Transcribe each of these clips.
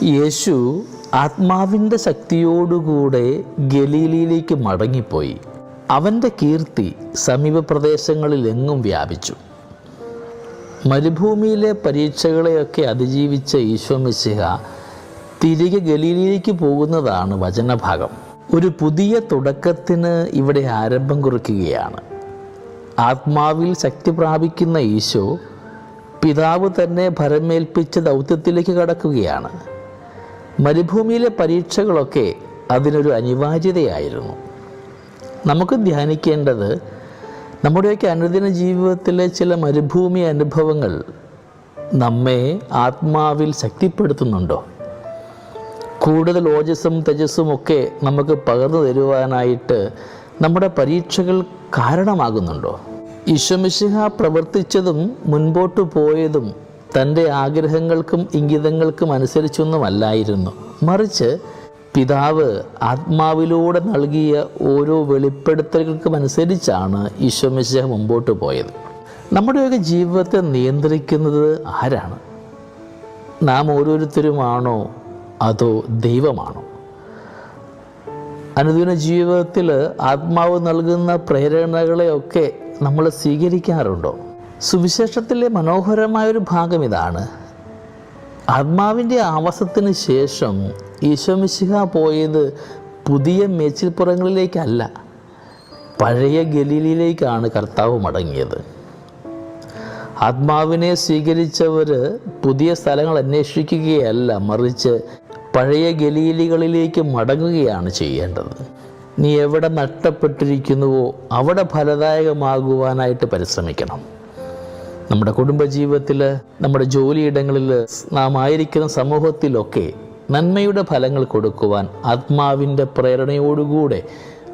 യേശു ആത്മാവിൻ്റെ ശക്തിയോടുകൂടെ ഗലീലയിലേക്ക് മടങ്ങിപ്പോയി. അവൻ്റെ കീർത്തി സമീപ പ്രദേശങ്ങളിലെങ്ങും വ്യാപിച്ചു. മരുഭൂമിയിലെ പരീക്ഷകളെയൊക്കെ അതിജീവിച്ച ഈശോ മിശിഹ തിരികെ ഗലീലയിലേക്ക് പോകുന്നതാണ് വചനഭാഗം. ഒരു പുതിയ തുടക്കത്തിന് ഇവിടെ ആരംഭം കുറിക്കുകയാണ്. ആത്മാവിൽ ശക്തി പ്രാപിക്കുന്ന ഈശോ പിതാവ് തന്നെ ഭരമേൽപ്പിച്ച ദൗത്യത്തിലേക്ക് കടക്കുകയാണ്. മരുഭൂമിയിലെ പരീക്ഷകളൊക്കെ അതിനൊരു അനിവാര്യതയായിരുന്നു. നമുക്ക് ധ്യാനിക്കേണ്ടത് നമ്മുടെയൊക്കെ അനുദിന ജീവിതത്തിലെ ചില മരുഭൂമി അനുഭവങ്ങൾ നമ്മെ ആത്മാവിൽ ശക്തിപ്പെടുത്തുന്നുണ്ടോ? കൂടുതൽ ഓജസ്സും തേജസ്സും ഒക്കെ നമുക്ക് പകർന്നു തരുവാനായിട്ട് നമ്മുടെ പരീക്ഷകൾ കാരണമാകുന്നുണ്ടോ? ഈശോ മിശിഹ പ്രവർത്തിച്ചതും മുൻപോട്ട് പോയതും തൻ്റെ ആഗ്രഹങ്ങൾക്കും ഇംഗിതങ്ങൾക്കും അനുസരിച്ചൊന്നുമല്ലായിരുന്നു. മറിച്ച് പിതാവ് ആത്മാവിലൂടെ നൽകിയ ഓരോ വെളിപ്പെടുത്തലുകൾക്കും അനുസരിച്ചാണ് ഈശോ മിശിഹ മുമ്പോട്ട് പോയത്. നമ്മുടെയൊക്കെ ജീവിതത്തെ നിയന്ത്രിക്കുന്നത് ആരാണ്? നാം ഓരോരുത്തരുമാണോ അതോ ദൈവമാണോ? അനുദിന ജീവിതത്തിൽ ആത്മാവ് നൽകുന്ന പ്രേരണകളെയൊക്കെ നമ്മൾ സ്വീകരിക്കാറുണ്ടോ? സുവിശേഷത്തിലെ മനോഹരമായൊരു ഭാഗം ഇതാണ്. ആത്മാവിൻ്റെ ആവാസത്തിന് ശേഷം ഈശോ മിശിഹ പോയത് പുതിയ മേച്ചിൽപ്പുറങ്ങളിലേക്കല്ല, പഴയ ഗലീലയിലേക്കാണ് കർത്താവ് മടങ്ങിയത്. ആത്മാവിനെ സ്വീകരിച്ചവർ പുതിയ സ്ഥലങ്ങൾ അന്വേഷിക്കുകയല്ല, മറിച്ച് പഴയ ഗലീലികളിലേക്ക് മടങ്ങുകയാണ് ചെയ്യേണ്ടത്. നീ എവിടെ നഷ്ടപ്പെട്ടിരിക്കുന്നുവോ അവിടെ ഫലദായകമാകുവാനായിട്ട് പരിശ്രമിക്കണം. നമ്മുടെ കുടുംബജീവിതത്തിൽ, നമ്മുടെ ജോലിയിടങ്ങളിൽ, നാം ആയിരിക്കുന്ന സമൂഹത്തിലൊക്കെ നന്മയുടെ ഫലങ്ങൾ കൊടുക്കുവാൻ ആത്മാവിൻ്റെ പ്രേരണയോടുകൂടെ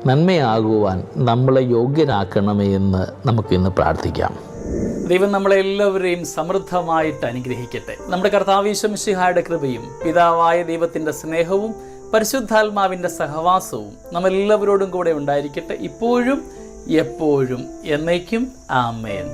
നന്മയാകുവാൻ നമ്മളെ യോഗ്യരാക്കണമേ എന്ന് നമുക്കിന്ന് പ്രാർത്ഥിക്കാം. ദൈവം നമ്മളെല്ലാവരെയും സമൃദ്ധമായിട്ട് അനുഗ്രഹിക്കട്ടെ. നമ്മുടെ കർത്താവ് ഈശോ മിശിഹായുടെ കൃപയും പിതാവായ ദൈവത്തിൻ്റെ സ്നേഹവും പരിശുദ്ധാത്മാവിൻ്റെ സഹവാസവും നമ്മളെല്ലാവരോടും കൂടെ ഉണ്ടായിരിക്കട്ടെ, ഇപ്പോഴും എപ്പോഴും എന്നേക്കും. ആമേൻ.